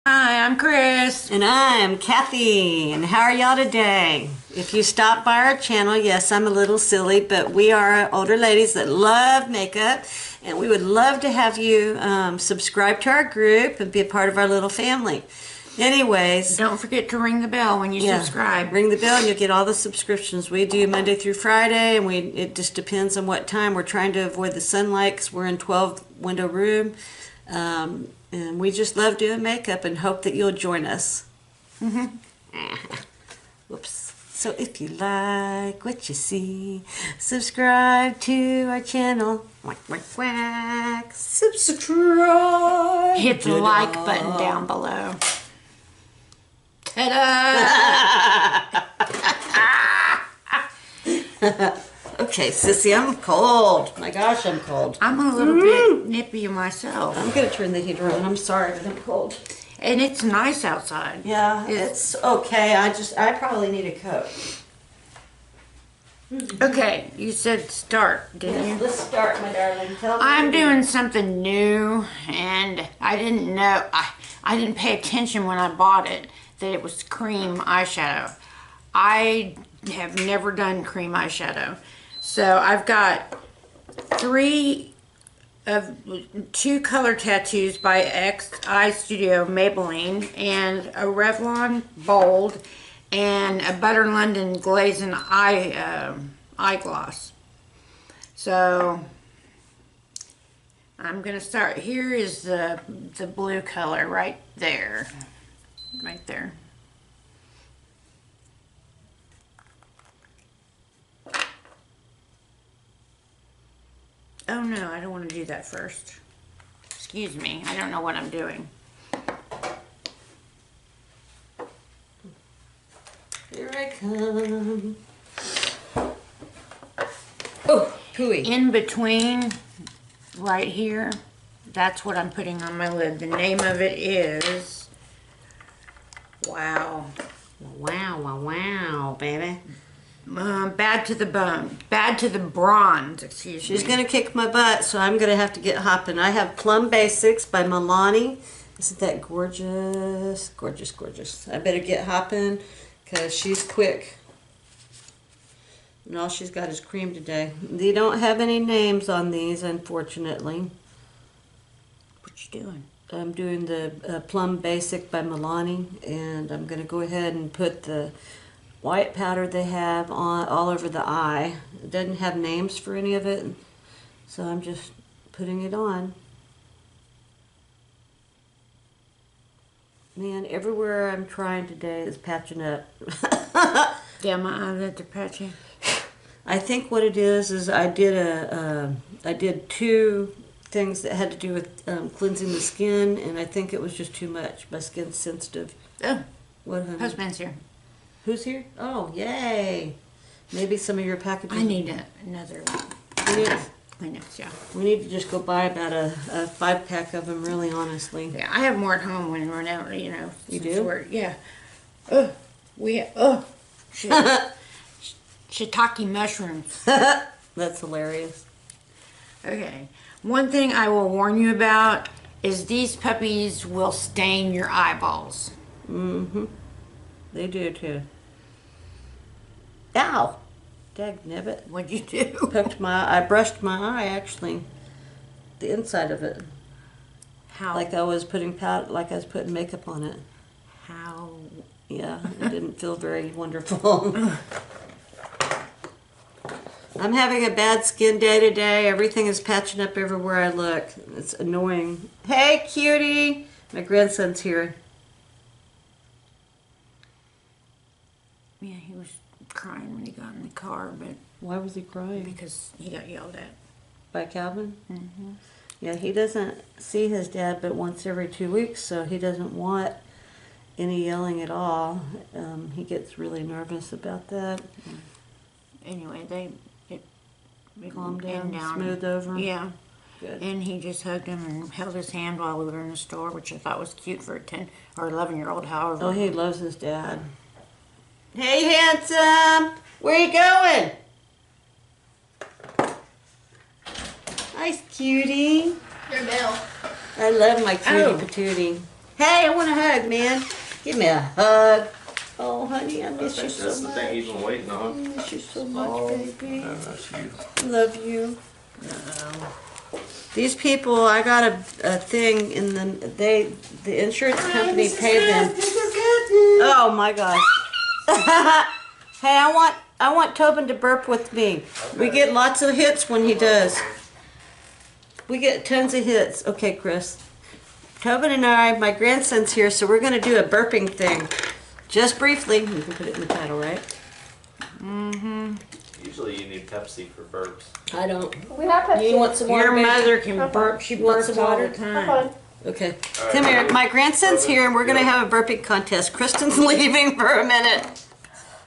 Hi, I'm Kris. And I'm Kathy. And how are y'all today? If you stop by our channel, yes, I'm a little silly, but we are older ladies that love makeup, and we would love to have you subscribe to our group and be a part of our little family. Anyways, Don't forget to ring the bell when you subscribe. Ring the bell and you'll get all the subscriptions. We do Monday through Friday, and it just depends on what time. We're trying to avoid the sunlight because we're in 12 window room. And we just love doing makeup and hope that you'll join us. Whoops. So if you like what you see, subscribe to our channel. Whack, whack, whack. Subscribe. Hit the like button down below. Ta-da! Okay, sissy, I'm cold. My gosh, I'm cold. I'm a little bit nippy myself. I'm going to turn the heater on. I'm sorry, but I'm cold. And it's nice outside. Yeah, it's okay. I probably need a coat. Okay, you said start, didn't you? Let's start, my darling. Tell me. I'm doing something new, and I didn't know, I didn't pay attention when I bought it that it was cream eyeshadow. I have never done cream eyeshadow. So I've got two color tattoos by EYESTUDIO Maybelline, and a Revlon Bold, and a Butter London GLAZEN eye gloss. So I'm gonna start. Here is the blue color right there. Right there. Oh no, I don't want to do that first. Excuse me, I don't know what I'm doing. Here I come. Oh, pooey. In between, right here, that's what I'm putting on my lid. The name of it is, wow. Wow, wow, wow, baby. Bad to the bone. Bad to the bronze, excuse me. She's going to kick my butt, so I'm going to have to get hopping. I have Plum Basics by MILANI. Isn't that gorgeous? Gorgeous, gorgeous. I better get hopping because she's quick. And all she's got is cream today. They don't have any names on these, unfortunately. What you doing? I'm doing the Plum Basic by MILANI, and I'm going to go ahead and put the white powder they have on all over the eye. It doesn't have names for any of it, so I'm just putting it on. Man, everywhere I'm trying today is patching up. Yeah, my eyelids are patchy. I think what it is I did two things that had to do with cleansing the skin, and I think it was just too much. My skin's sensitive. Oh, what, honey? husband's here. Who's here? Oh, yay. Maybe some of your packages. I need another Kleenex, yeah. We need to just go buy about a 5-pack of them, really, honestly. Yeah, I have more at home when we're out, you know. You do? Yeah. Shiitake mushrooms. That's hilarious. Okay. One thing I will warn you about is these puppies will stain your eyeballs. Mm-hmm. They do too. Ow! Dagnabbit. What'd you do? I brushed my eye, actually. The inside of it. How? Like I was putting makeup on it. How? Yeah, it didn't feel very wonderful. I'm having a bad skin day today. Everything is patching up everywhere I look. It's annoying. Hey, cutie! My grandson's here. Yeah, he was crying when he got in the car, but... Why was he crying? Because he got yelled at. By Calvin? Mm-hmm. Yeah, he doesn't see his dad but once every 2 weeks, so he doesn't want any yelling at all. He gets really nervous about that. Anyway, it calmed down, smoothed over. Yeah. Good. And he just hugged him and held his hand while we were in the store, which I thought was cute for a 10 or 11-year-old, however. Oh, he loves his dad. Hey, handsome! Where you going? Nice cutie. Your mail. I love my cutie patootie. Hey, I want a hug, man. Give me a hug. Oh, honey, I miss you so That's the much. thing he's been waiting on. I miss you so much, baby. That's you. Love you. These people, I got a thing in the insurance company paid them. Oh my gosh. Hey, I want Tobin to burp with me. Okay. We get lots of hits when he does. We get tons of hits. Okay, Kris. Tobin and I, my grandson's here, so we're gonna do a burping thing. Just briefly. You can put it in the title, right? Mm-hmm. Usually you need Pepsi for burps. I don't. We have Pepsi. You want some water? Your mother can burp. She burps all the time. Okay. Come here. My grandson's here, and we're going to have a burping contest. Kristen's leaving for a minute.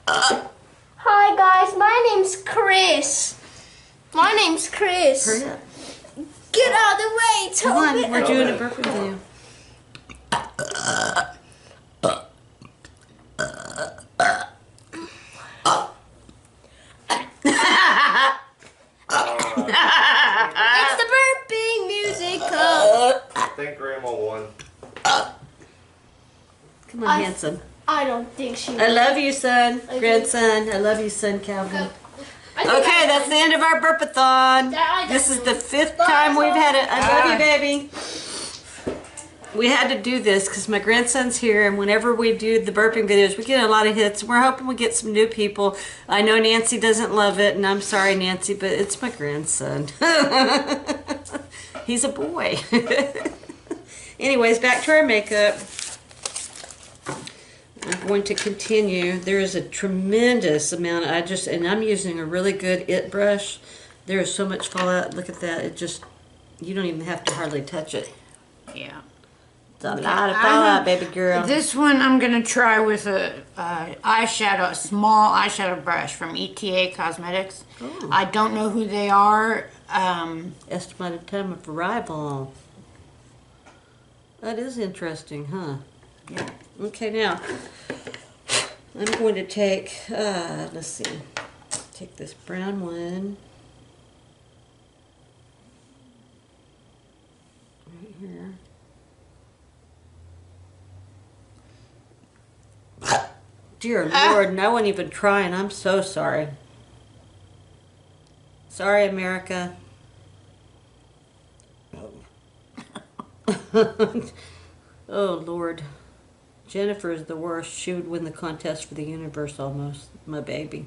Hi, guys. My name's Kris. My name's Kris. Hurry up. Get out of the way, Come on. Toby. We're doing a burping video. It's the burping musical. I think Grandma won. Come on, handsome. I don't think she I love you, son. Grandson. I love you, son, Calvin. Okay, that's the end of our burpathon. This is the 5th time we've had it. I love you, baby. We had to do this because my grandson's here, and whenever we do the burping videos, we get a lot of hits. We're hoping we get some new people. I know Nancy doesn't love it, and I'm sorry, Nancy, but it's my grandson. He's a boy. Anyways, back to our makeup. I'm going to continue. There is a tremendous amount. And I'm using a really good IT brush. There is so much fallout. Look at that. It just, you don't even have to hardly touch it. Yeah. It's a lot of fallout, baby girl. This one I'm going to try with a eyeshadow, a small eyeshadow brush from ETA Cosmetics. Ooh. I don't know who they are. Estimated time of arrival. That is interesting, huh? Yeah. Okay, now I'm going to take, let's see, take this brown one right here. Dear Lord, no one even trying. I'm so sorry. Sorry, America. Oh, Lord. Jennifer is the worst. She would win the contest for the universe almost. My baby.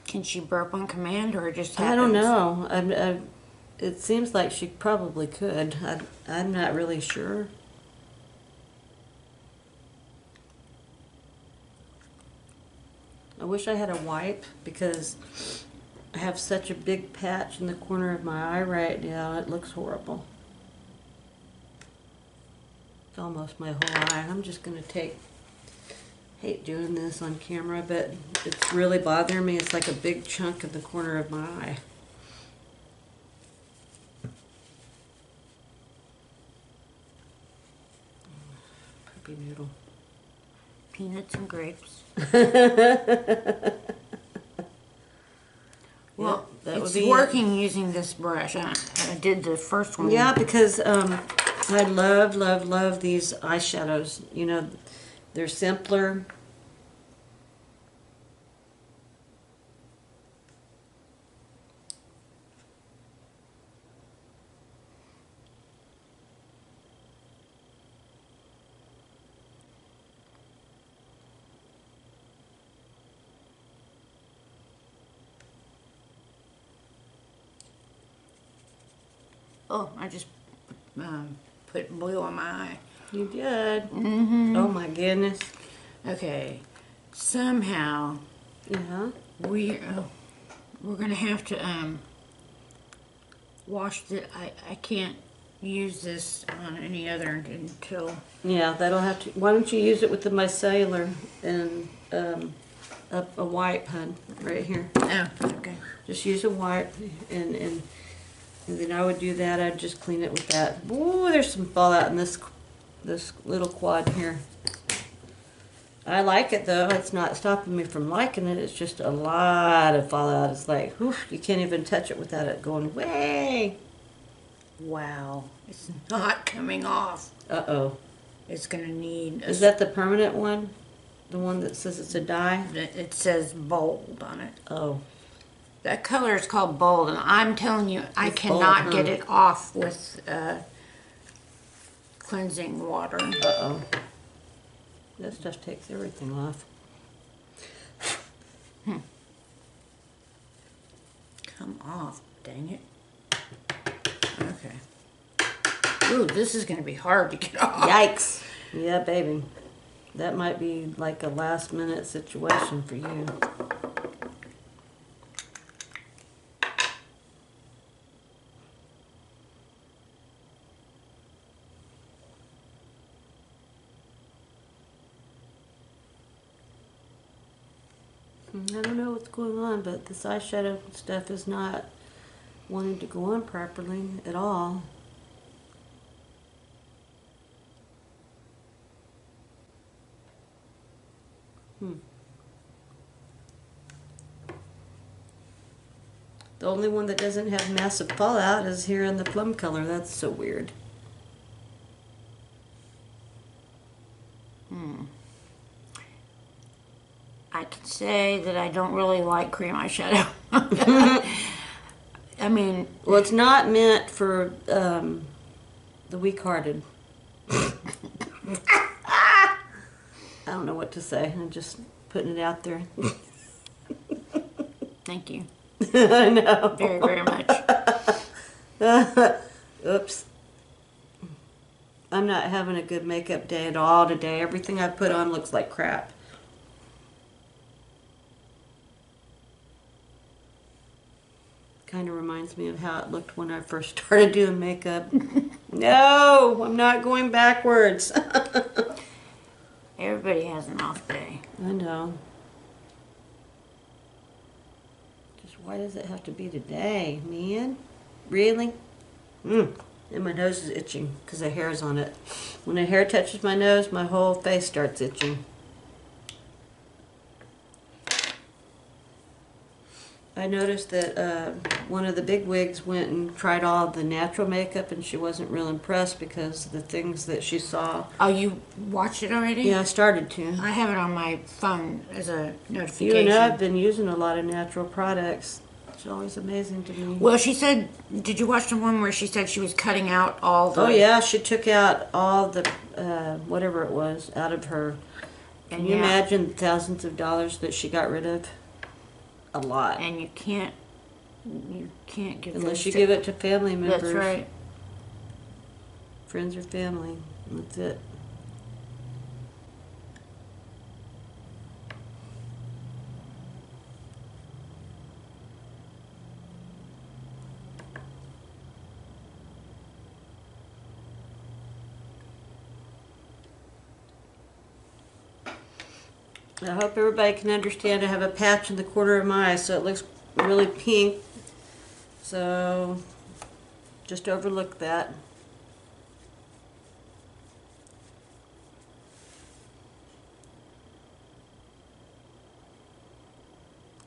Can she burp on command or it just happens? I don't know. It seems like she probably could. I'm not really sure. I wish I had a wipe because I have such a big patch in the corner of my eye right now. It looks horrible. It's almost my whole eye. I'm just going to hate doing this on camera, but it's really bothering me. It's like a big chunk in the corner of my eye. Poopy noodle. Peanuts and grapes. Well, that it's would be working using this brush. I did the first one. Yeah, because I love these eyeshadows. You know, they're simpler. Oh, I just put blue on my eye. You did. Mm-hmm. Oh my goodness. Okay. Somehow Yeah. we're gonna have to wash the. I can't use this on any other until. Yeah, that'll have to. Why don't you use it with the micellar and a wipe, hun, right here. Oh, okay. Just use a wipe and then I would do that. I'd just clean it with that. Ooh, there's some fallout in this little quad here. I like it though. It's not stopping me from liking it. It's just a lot of fallout. It's like, whew, you can't even touch it without it going way. Wow, it's not coming off. Uh-oh. is going to need. Is that the permanent one? The one that says it's a dye? It says bold on it. Oh. That color is called bold, and I'm telling you, I It's cannot bold, huh? get it off with cleansing water. Uh-oh. That stuff takes everything off. Come off, dang it. Okay. Ooh, this is going to be hard to get off. Yikes. Yeah, baby. That might be like a last minute situation for you. I don't know what's going on, but this eyeshadow stuff is not wanting to go on properly at all. The only one that doesn't have massive fallout is here in the plum color. That's so weird. I can say that I don't really like cream eyeshadow. I mean, Well, it's not meant for the weak-hearted. I don't know what to say. I'm just putting it out there. thank you I know. very, very much. Oops. I'm not having a good makeup day at all today. Everything I put on looks like crap. Kind of reminds me of how it looked when I first started doing makeup. No, I'm not going backwards. Everybody has an off day. I know. Just why does it have to be today, man? Really? And my nose is itching because the hair's on it. When the hair touches my nose, my whole face starts itching. I noticed that one of the big wigs went and tried all the natural makeup, and she wasn't real impressed because the things that she saw. Oh, you watched it already? Yeah, I started to. I have it on my phone as a You notification. know, I've been using a lot of natural products. It's always amazing to me. Well, she said, did you watch the one where she said she was cutting out all the... Oh yeah, she took out all the whatever it was out of her. Can you imagine the thousands of dollars that she got rid of? A lot. And you can't give Unless those you to- give it to family members. That's right. Friends or family. That's it. I hope everybody can understand I have a patch in the corner of my eye, so it looks really pink. So just overlook that.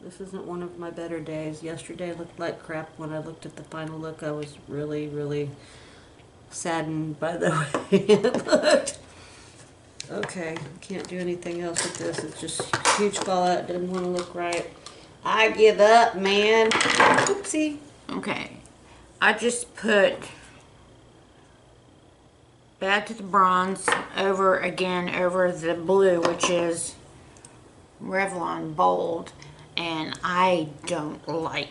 This isn't one of my better days. Yesterday looked like crap. When I looked at the final look, I was really, really saddened by the way it looked. Okay, can't do anything else with this. It's just huge fallout. Doesn't want to look right. I give up, man. Oopsie. Okay. I just put back to the bronze over the blue, which is Revlon Bold, and I don't like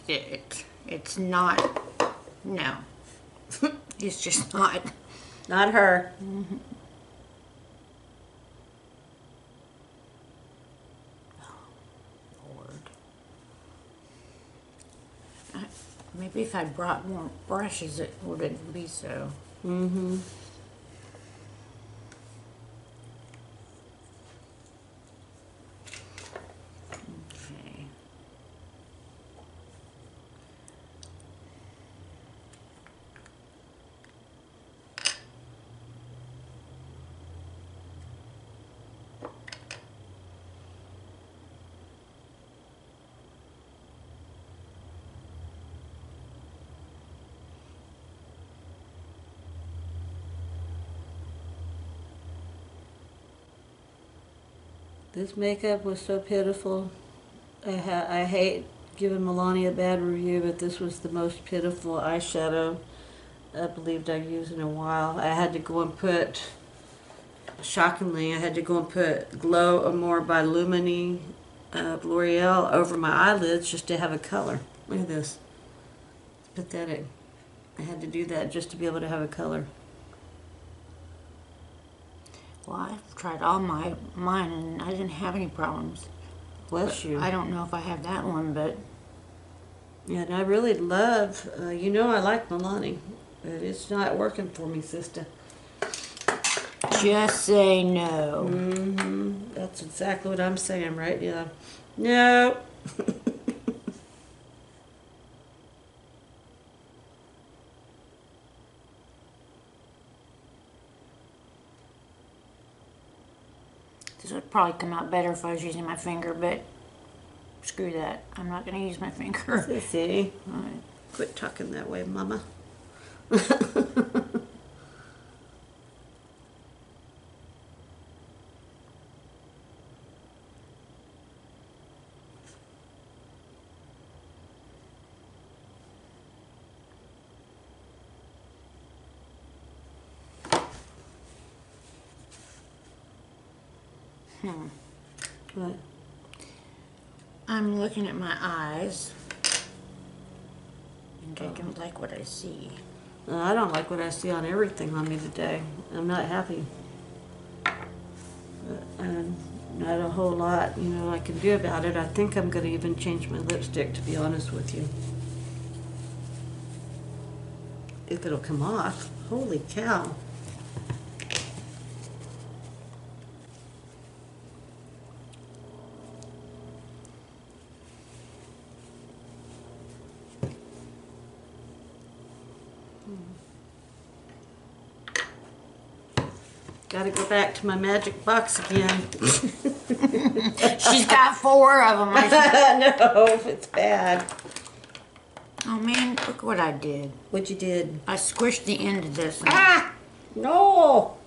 it. It's not, no. It's just not. Not her. Maybe if I brought more brushes, it wouldn't be so. Mm-hmm. Okay. This makeup was so pitiful. I hate giving MILANI a bad review, but this was the most pitiful eyeshadow I believed I'd used in a while. I had to go and put, shockingly, I had to go and put Glow Amore by LUMI L'Oreal over my eyelids just to have a color. Look at this. It's pathetic. I had to do that just to be able to have a color. Well, I've tried all mine and I didn't have any problems. Bless you. I don't know if I have that one, but Yeah, and I really love, you know I like MILANI, but it's not working for me, sister. just say no. Mm-hmm. That's exactly what I'm saying, right? Yeah. No. This would probably come out better if I was using my finger, but screw that. I'm not going to use my finger. Sissy, All right. quit talking that way, Mama. What? I'm looking at my eyes. And I don't like what I see. I don't like what I see on everything on me today. I'm not happy. And not a whole lot, you know, I can do about it. I think I'm going to even change my lipstick, to be honest with you. If it'll come off. Holy cow. Gotta go back to my magic box again. She's got 4 of them. No, it's bad. Oh man, look what I did. What you did? I squished the end of this. Ah! No!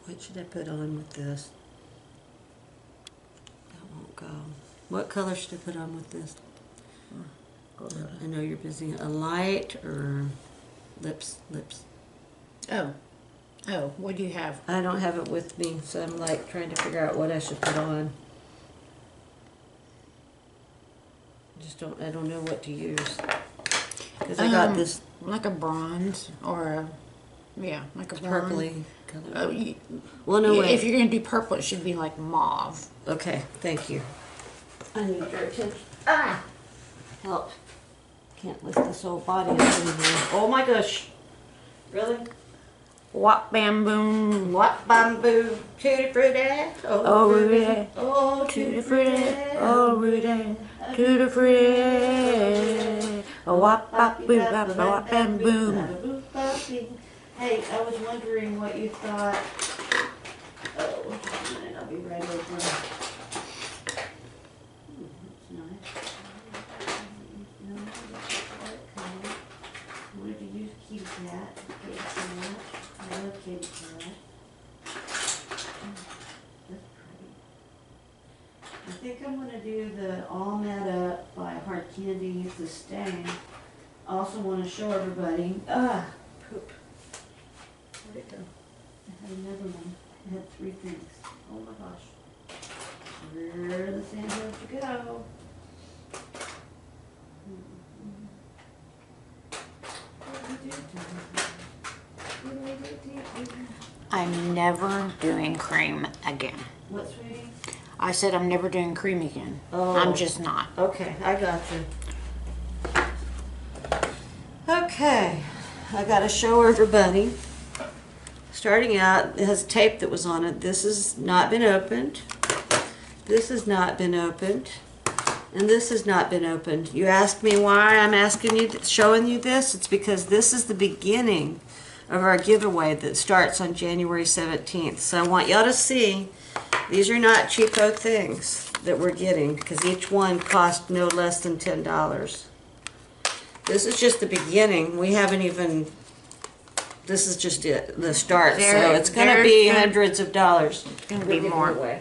What should I put on with this? That won't go. What color should I put on with this? I know you're busy. A light or lips? Oh, what do you have? I don't have it with me, so I'm like trying to figure out what I should put on. I don't know what to use. Because I got this Like a bronze or a, yeah, like a bronze. purpley color. Oh, Well, no way. if you're going to do purple, it should be like mauve. Okay, thank you. I need your attention. Ah! Help. Can't lift this whole body up anymore. Oh my gosh. Really? Wop bam boom. What bamboo? Tutti frutti? Oh, Rudy. Oh, Tutti frutti. Oh, Rudy. Tutti frutti. Oh, wop bop boo bop wop bam boom. Hey, I was wondering what you thought. Oh, just a minute, I'll be right over. Kitty cat. I love kitty cat. That's pretty. I think I'm going to do the All Mad Up by Hard Candy The Stain. I also want to show everybody. Poop. Where'd it go? I had another one. I had 3 things. Oh my gosh. Where the sand has to go? I'm never doing cream again. What, sweetie? I said I'm never doing cream again. Oh. I'm just not. Okay, I got you. Okay, I got to show everybody. Starting out, it has tape that was on it. This has not been opened. This has not been opened. And this has not been opened. You asked me why I'm showing you this. It's because this is the beginning of our giveaway that starts on January 17th. So I want y'all to see, these are not cheapo things that we're getting because each one cost no less than $10. This is just the beginning. We haven't even, this is just it, the start. So it's going to be hundreds of dollars. It's going to be more. Away.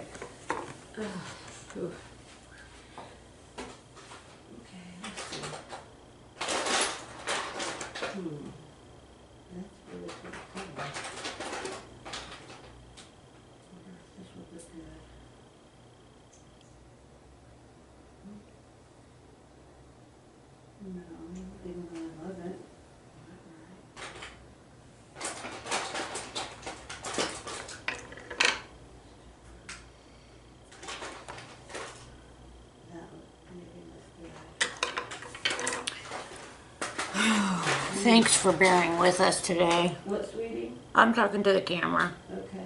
Thanks for bearing with us today. What, sweetie? I'm talking to the camera. Okay.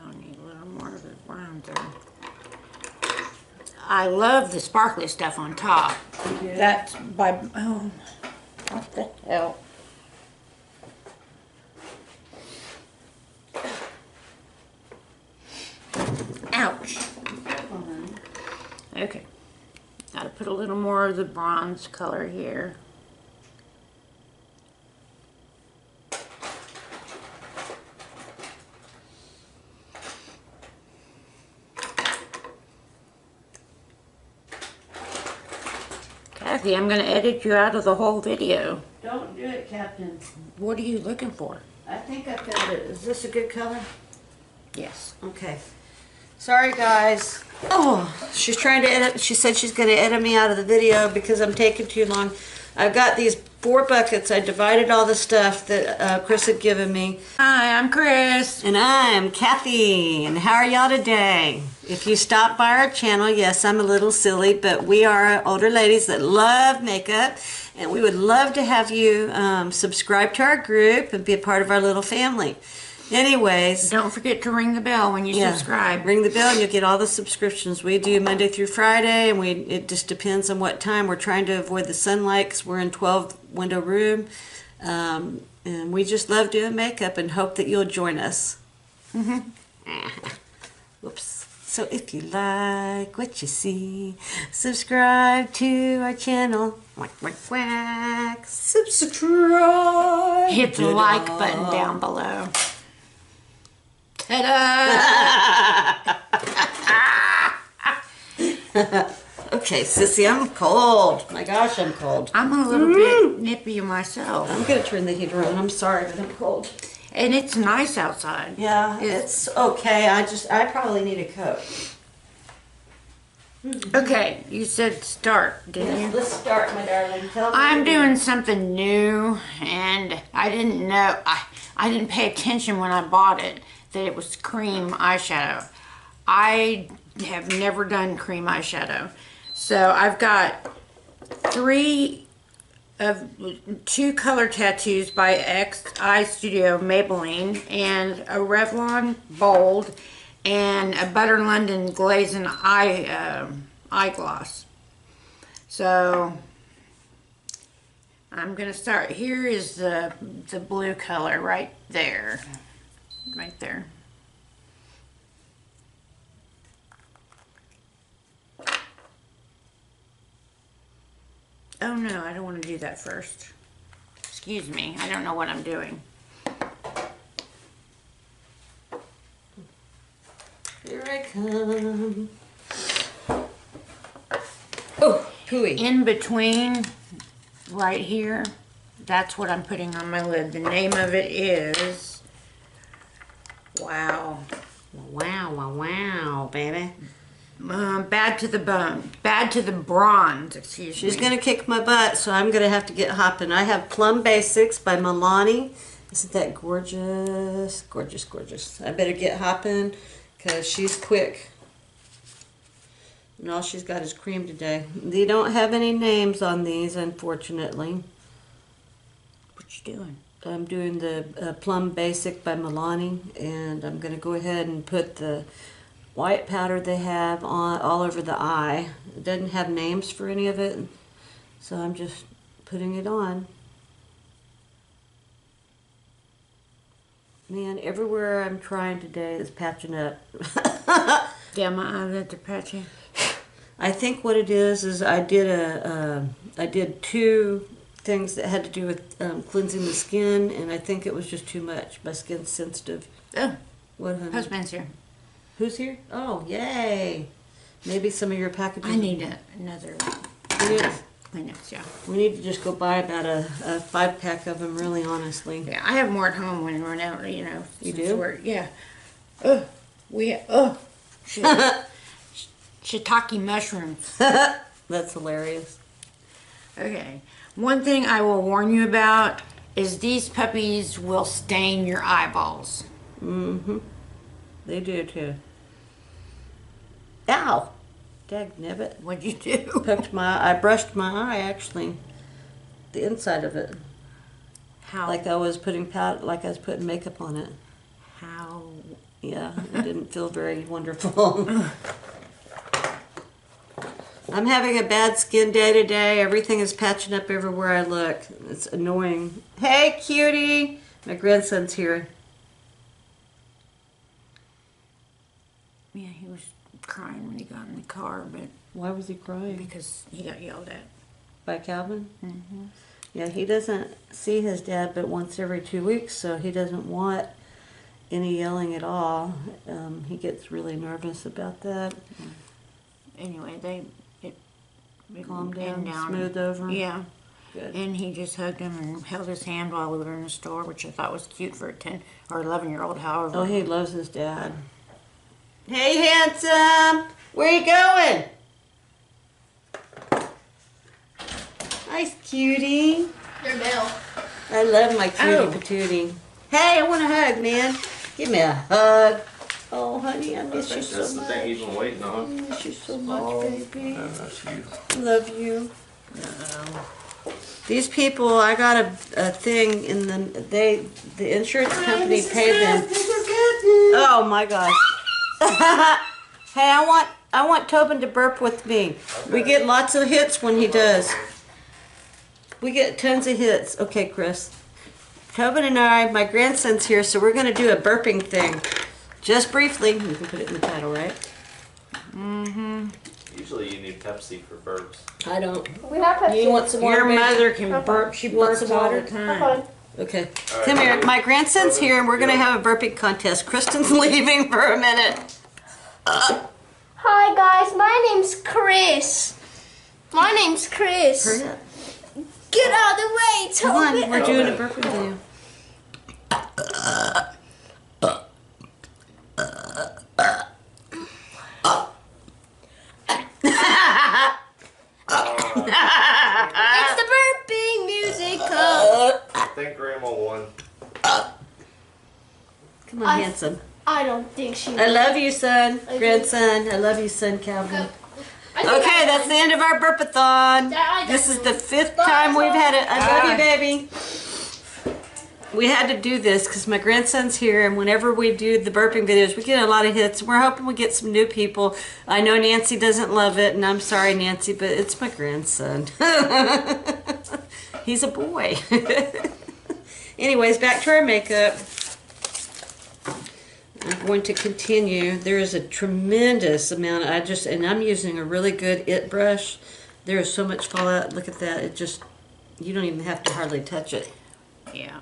I need a little more of the bronzer. I love the sparkly stuff on top. Yeah. That's by, oh, what the hell? Ouch. Okay. Gotta put a little more of the bronze color here. Kathy, I'm gonna edit you out of the whole video. Don't do it, Captain. What are you looking for? I think I found it. Is this a good color? Yes. Okay. Sorry, guys. Oh, she's trying to edit. She said she's going to edit me out of the video because I'm taking too long. I've got these 4 buckets. I divided all the stuff that Kris had given me. Hi, I'm Kris. And I'm Kathy. And how are y'all today? If you stop by our channel, yes, I'm a little silly, but we are older ladies that love makeup. And we would love to have you subscribe to our group and be a part of our little family. Anyways, Don't forget to ring the bell when you subscribe. ring the bell and you'll get all the subscriptions. We do Monday through Friday, and it just depends on what time. We're trying to avoid the sunlight because we're in 12 window room, and we just love doing makeup and hope that you'll join us. Whoops. So if you like what you see, subscribe to our channel. Whack, whack, whack. Subscribe. Hit the like button down below. Ta-da! Okay, sissy, I'm cold. My gosh, I'm cold. I'm a little bit nippy myself. I'm gonna turn the heater on. I'm sorry, but I'm cold. And it's nice outside. Yeah, it's okay. I probably need a coat. Okay, you said start, didn't you? Let's start, my darling. Tell me. I'm doing something new, and I didn't know, I didn't pay attention when I bought it that it was cream eyeshadow. I have never done cream eyeshadow. So I've got 2 color tattoos by ILLUMINIZER Maybelline, and a Revlon Bold, and a Butter London GLAZEN eyegloss. So I'm gonna start. Here is the blue color right there. Right there. Oh no, I don't want to do that first. Excuse me, I don't know what I'm doing. Here I come. Oh, pooey. In between, right here, that's what I'm putting on my lid. The name of it is, wow, Baby. Bad to the Bone. Bad to the Bronze, excuse me. She's gonna kick my butt, so I'm gonna have to get hopping. I have Plum Basics by MILANI. Isn't that gorgeous? Gorgeous, gorgeous. I better get hopping because she's quick. And all she's got is cream today. They don't have any names on these, unfortunately. What you doing? I'm doing the Plum Basic by MILANI, and I'm going to go ahead and put the white powder they have on all over the eye. It doesn't have names for any of it, so I'm just putting it on. Man, everywhere I'm trying today is patching up. Yeah, my eyelids are patchy. I think what it is I did 2 things that had to do with cleansing the skin, and I think it was just too much. My skin's sensitive. Oh, What, honey? husband's here. Who's here? Oh, yay! Maybe some of your packages. I need another Kleenex, yeah. We need to just go buy about a 5-pack of them, really, honestly. Yeah, I have more at home when we're out, you know. You since do? Yeah. Shiitake mushrooms. That's hilarious. Okay. One thing I will warn you about is these puppies will stain your eyeballs. Mm-hmm. They do, too. Ow! Dagnabbit. What'd you do? I brushed my eye, actually. The inside of it. How? Like I was putting makeup on it. How? Yeah, it didn't feel very wonderful. I'm having a bad skin day today. Everything is patching up everywhere I look. It's annoying. Hey, cutie! My grandson's here. Yeah, he was crying when he got in the car, but Why was he crying? because he got yelled at. By Calvin? Mm-hmm. Yeah, he doesn't see his dad but once every 2 weeks, so he doesn't want any yelling at all. He gets really nervous about that. Anyway, it Calmed down, and smoothed over. Yeah. Good. And he just hugged him and held his hand while we were in the store, which I thought was cute for a 10 or 11-year-old, however. Oh, he loves his dad. Hey, handsome! Where you going? Nice cutie. Your bill. I love my cutie Oh. patootie. Hey, I want a hug, man. Give me a hug. Oh, honey, I miss you That's so the much. thing he's been waiting I on. miss you so much, baby. That's you. Love you. These people, I got a thing in the insurance company paid them. Oh my gosh. Hey, I want Tobin to burp with me. We get lots of hits when he does. We get tons of hits. Okay, Kris. Tobin and I, my grandson's here, so we're gonna do a burping thing. Just briefly. You can put it in the title, right? Mm-hmm. Usually you need Pepsi for burps. I don't. We have Pepsi. You want some water, Your baby? mother can burp. She You want burps some all water? the Have time. fun. Okay. All right, Come here. Tobin. My grandson's here, and we're gonna Tobin, have a burping contest. Kristen's leaving for a minute. Hi guys, my name's Kris. My name's Kris. Hurry up. Get out of the way, Come on, Tobin. we're doing a burping video. It's the burping musical. I think Grandma won. Come on, handsome. I don't think she. I love you, son. Grandson. I love you, son, Calvin. Okay, that's the end of our burpathon. This is the 5th time we've had it. I love you, baby. We had to do this because my grandson's here, and whenever we do the burping videos, we get a lot of hits. We're hoping we get some new people. I know Nancy doesn't love it, and I'm sorry, Nancy, but it's my grandson. He's a boy. Anyways, back to our makeup. I'm going to continue. There is a tremendous amount. And I'm using a really good IT brush. There is so much fallout. Look at that. It just, you don't even have to hardly touch it. Yeah.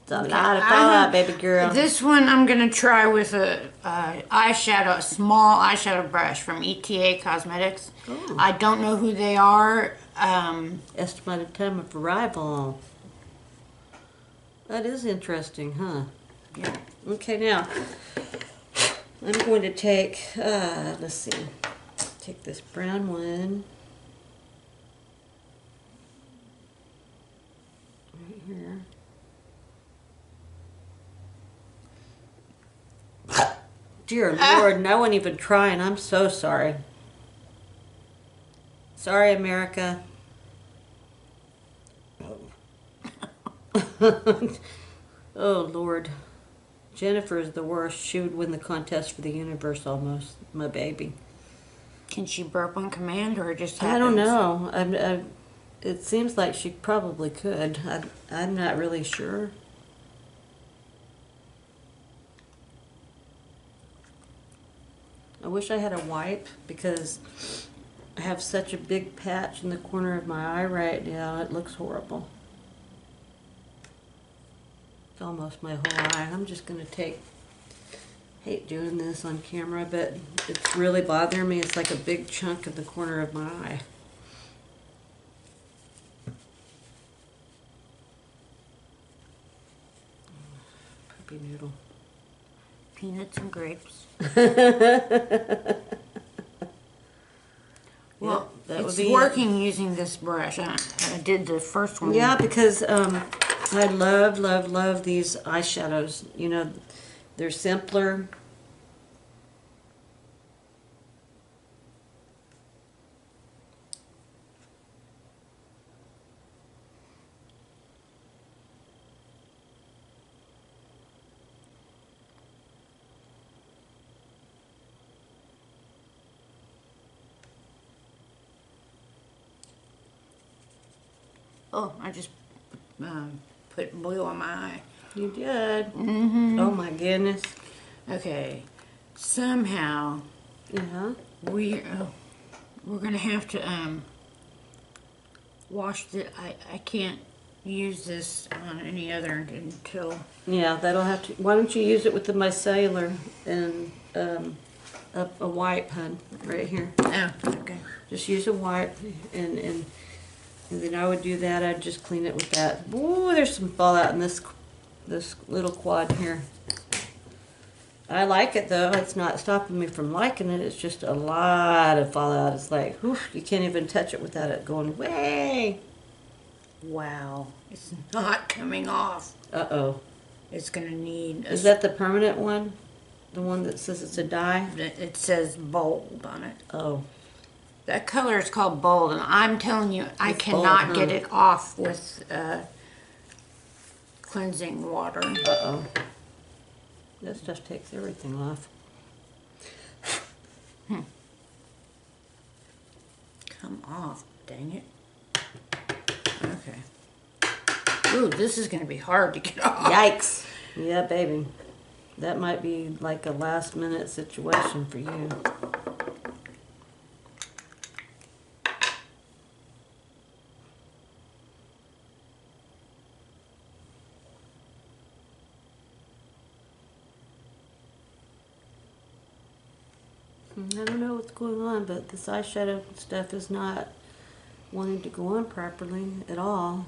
It's a lot of fallout, baby girl. This one I'm gonna try with a eyeshadow, a small eyeshadow brush from ETA Cosmetics. Oh. I don't know who they are. Estimated time of arrival. That is interesting, huh? Yeah. Okay, now I'm going to take, let's see, take this brown one right here. Dear Lord, no one even trying. I'm so sorry. Sorry, America. Oh, Lord. Jennifer is the worst. She would win the contest for the universe almost. My baby. Can she burp on command or it just happens? I don't know. It seems like she probably could. I'm not really sure. I wish I had a wipe because I have such a big patch in the corner of my eye right now. It looks horrible. It's almost my whole eye. I'm just going to take, hate doing this on camera, but it's really bothering me. It's like a big chunk in the corner of my eye. Puppy noodle. Peanuts and grapes. Well, that would It's be working using this brush. I did the first one. Yeah, because I love, love, love these eyeshadows. You know, they're simpler. Oh, I just put blue on my eye. You did. Oh my goodness. Okay, somehow Yeah. we're gonna have to wash the. I can't use this on any other until. Yeah, that'll have to. Why don't you use it with the micellar and a wipe, hun, right here. Oh, okay. Just use a wipe and then I would do that. I'd just clean it with that. Ooh, there's some fallout in this little quad here. I like it though. It's not stopping me from liking it. It's just a lot of fallout. It's like, whew, you can't even touch it without it going way. Wow, it's not coming off. Uh-oh. It's gonna need. Is that the permanent one? The one that says it's a dye? It says bold on it. Oh. That color is called bold, and I'm telling you, I It's cannot bold, huh? get it off with cleansing water. Uh-oh. That stuff takes everything off. Come off, dang it. Okay. Ooh, this is going to be hard to get off. Yikes. Yeah, baby. That might be like a last minute situation for you. I don't know what's going on, but this eyeshadow stuff is not wanting to go on properly at all.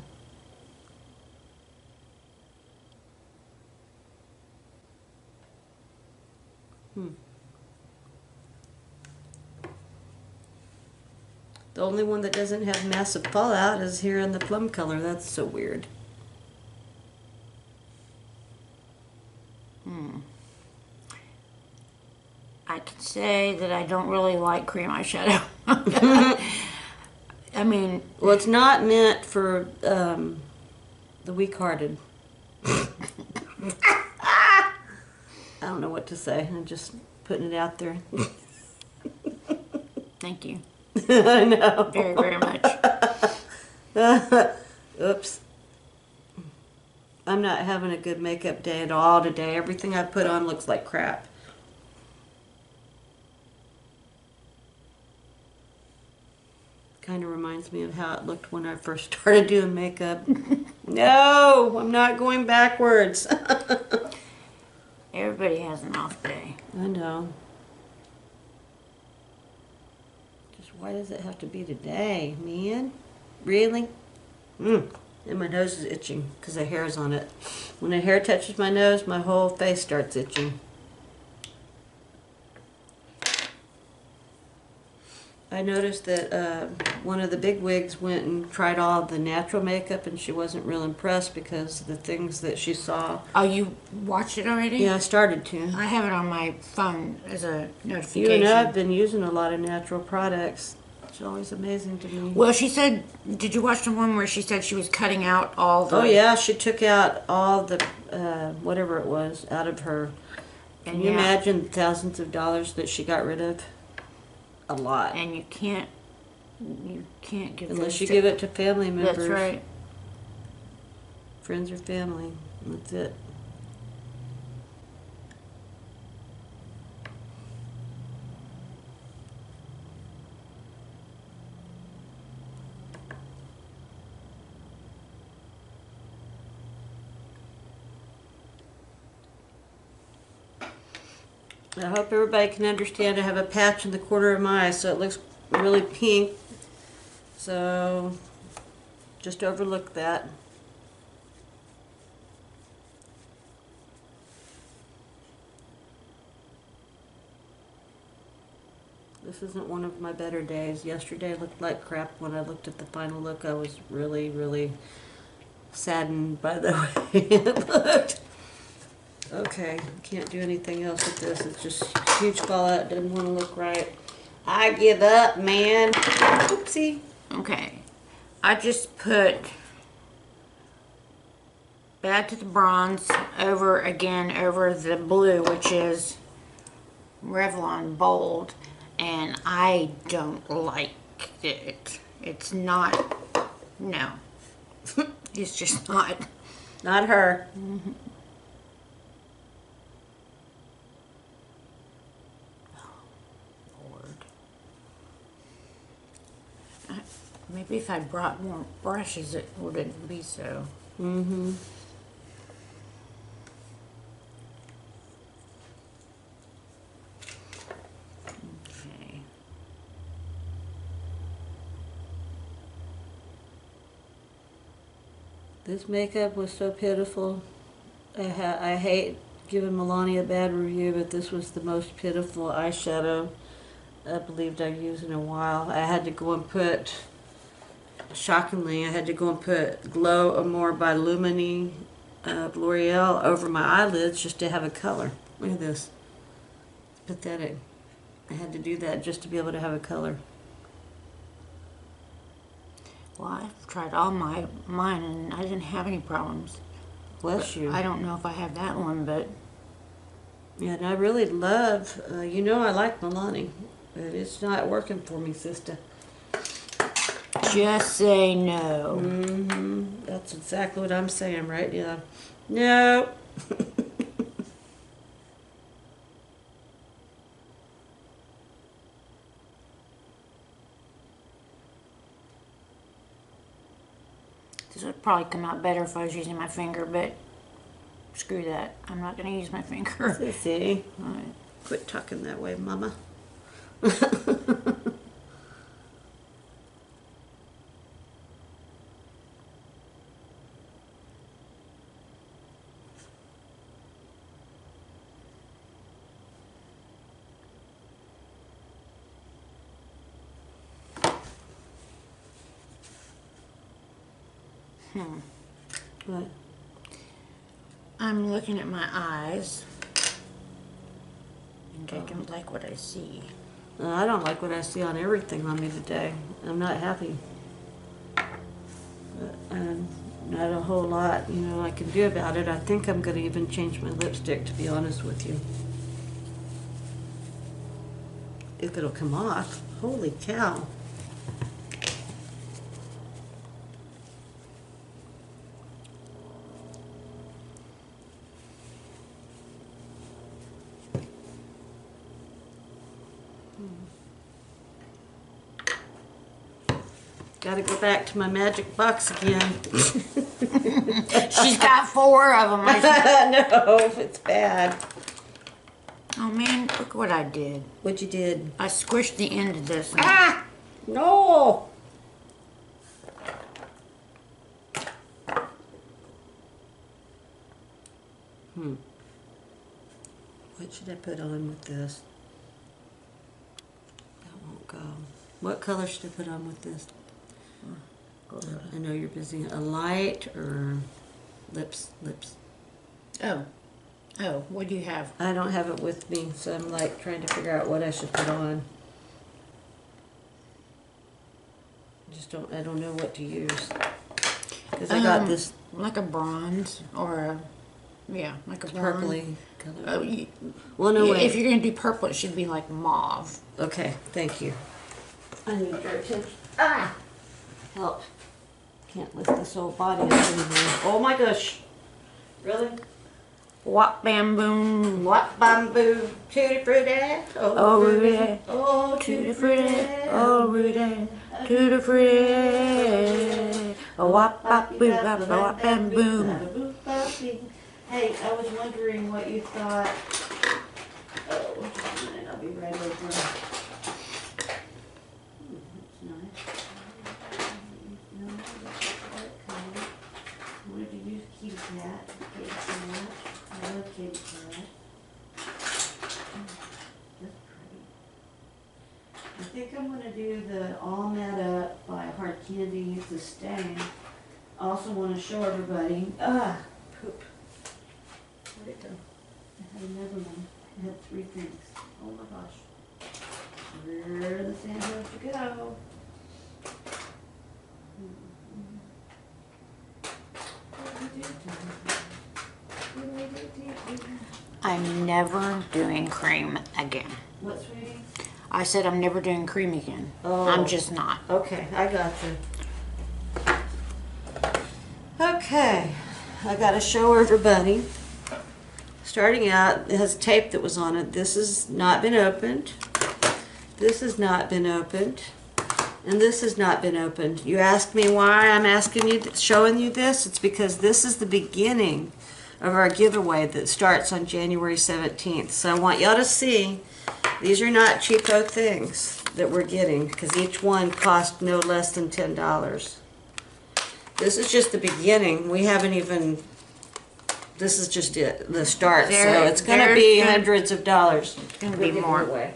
The only one that doesn't have massive fallout is here in the plum color. That's so weird. I can say that I don't really like cream eyeshadow. I mean, Well, it's not meant for the weak-hearted. I don't know what to say. I'm just putting it out there. thank you I know. very, very much. Oops. I'm not having a good makeup day at all today. Everything I put on looks like crap. Kind of reminds me of how it looked when I first started doing makeup. No, I'm not going backwards. Everybody has an off day. I know. Just why does it have to be today, man? Really? And my nose is itching because the hair's on it. When the hair touches my nose, my whole face starts itching. I noticed that one of the big wigs went and tried all the natural makeup, and she wasn't real impressed because the things that she saw. Oh, you watched it already? Yeah, I started to. I have it on my phone as a You notification. know, I've been using a lot of natural products. It's always amazing to me. Well, she said, did you watch the one where she said she was cutting out all the... Oh yeah, she took out all the whatever it was out of her. Can you imagine the thousands of dollars that she got rid of? A lot. And you can't give Unless those you to- give it to family members. That's right. Friends or family. That's it. I hope everybody can understand I have a patch in the corner of my eye, so it looks really pink. So just overlook that. This isn't one of my better days. Yesterday looked like crap. When I looked at the final look, I was really, really saddened by the way it looked. Okay, can't do anything else with this. It's just huge fallout. Didn't want to look right. I give up, man. Oopsie. Okay. I just put Back to the Bronze over the blue, which is Revlon Bold, and I don't like it. It's not, no. It's just not. Not her. Maybe if I brought more brushes, it wouldn't be so. Mm-hmm. Okay. This makeup was so pitiful. I hate giving MILANI a bad review, but this was the most pitiful eyeshadow I believed I've used in a while. I had to go and put, shockingly, I had to go and put Glow Amore by LUMI L'Oreal over my eyelids just to have a color. Look at this. Pathetic. I had to do that just to be able to have a color. Well, I've tried all mine and I didn't have any problems. Bless you. I don't know if I have that one, but Yeah, and I really love, you know I like MILANI, but it's not working for me, sister. just say no. Mm-hmm. That's exactly what I'm saying, right? Yeah. No. This would probably come out better if I was using my finger, but screw that. I'm not going to use my finger. See? All right. Quit talking that way, Mama. What? I'm looking at my eyes, and I don't like what I see. I don't like what I see on everything on me today. I'm not happy. Not a whole lot, you know, I can do about it. I think I'm going to even change my lipstick, to be honest with you. If it'll come off. Holy cow. Gotta go back to my magic box again. She's got 4 of them. No, it's bad. Oh man, look what I did. What you did? I squished the end of this. Ah! No! What should I put on with this? That won't go. What color should I put on with this? I know you're busy. A light or lips? Oh, what do you have? I don't have it with me, so I'm like trying to figure out what I should put on. I don't know what to use. Because I got this like a bronze or a, yeah, like a bronze. purpley color. Oh, Well, no, wait. if you're gonna do purple, it should be like mauve. Okay, thank you. I need your attention. Ah! Help. Can't lift this whole body up anymore. Oh my gosh. Really? What bamboo? What bamboo? Tutti frutti? Oh, Rudy. Oh, Tutti frutti. Oh, Rudy. Tutti frutti. Oh, what bamboo? What bamboo? Hey, I was wondering what you thought. Oh. be right over. That's nice. What did you use? Kitty cat. Kitty cat. I love kitty cat. That's pretty. I think I'm going to do the All Mad Up by Hard Candy, the stain. I also want to show everybody. Poop. Where'd it go? I had another one. I had 3 things. Oh my gosh. Where the sand has to go? I'm never doing cream again. What, sweetie? I said I'm never doing cream again. Oh. I'm just not. Okay, I got you. Okay, I got to show everybody. Starting out, it has tape that was on it. This has not been opened. This has not been opened. And this has not been opened. You ask me why I'm showing you this? It's because this is the beginning of our giveaway that starts on January 17th. So I want y'all to see, these are not cheapo things that we're getting, because each one cost no less than $10. This is just the beginning. We haven't even, this is just it, the start. So it's going to be hundreds of dollars. It's going to be more. Away.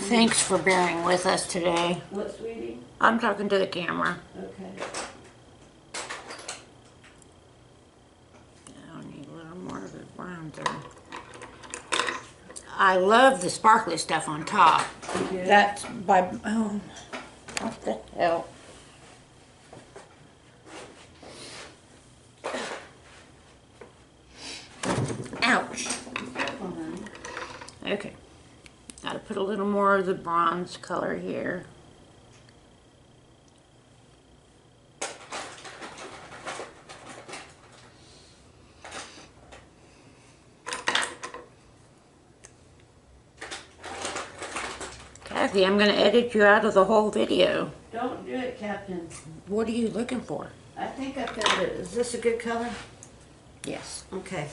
Thanks for bearing with us today. What, sweetie? I'm talking to the camera. Okay. I need a little more of the bronzer. I love the sparkly stuff on top. That's by, oh, what the hell? Ouch. Okay. Gotta put a little more of the bronze color here. Taffy, I'm gonna edit you out of the whole video. Don't do it, Captain. What are you looking for? I think I've got it. Is this a good color? Yes. Okay.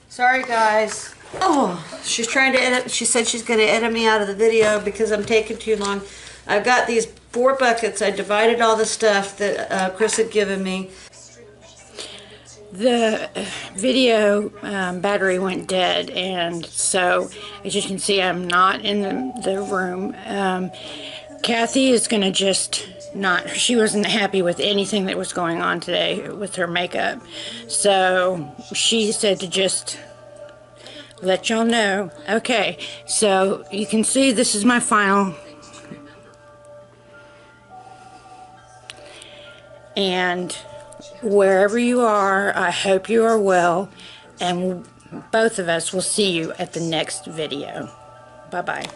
Sorry, guys. Oh, she's trying to edit. She said she's going to edit me out of the video because I'm taking too long. I've got these 4 buckets. I divided all the stuff that Kris had given me. The video battery went dead, and so as you can see, I'm not in the room. Kathy is going to just not, she wasn't happy with anything that was going on today with her makeup. So she said to just let y'all know. Okay, so you can see this is my final. And wherever you are, I hope you are well, and both of us will see you at the next video. Bye-bye.